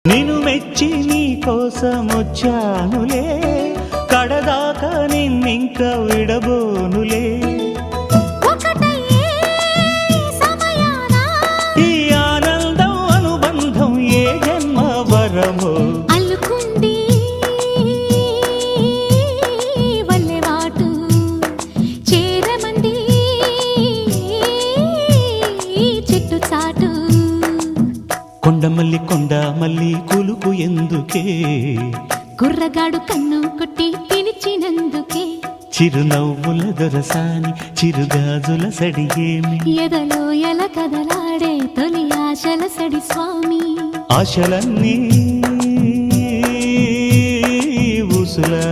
నిన్ను మెచ్చి నీ కోసం వచ్చానులే, కడదాకా నిన్నింక విడబోనులే. ఈ ఆనందం అనుబంధం ఏ జన్మ వరమో అల్లుకుంది వల్లెవాటు చేరమంది చెట్టు చాటు. కొండ మల్లి కులుకు ఎందుకే, కుర్రగాడు కన్ను కొట్టి పిలిచినందుకే. చిరునవ్వుల దొరసాని చిరుగాజుల సడిగేమి, ఎదలో ఎల కదలాడే తొలి ఆశల సడి స్వామి. ఆశలన్నీ ఊసులా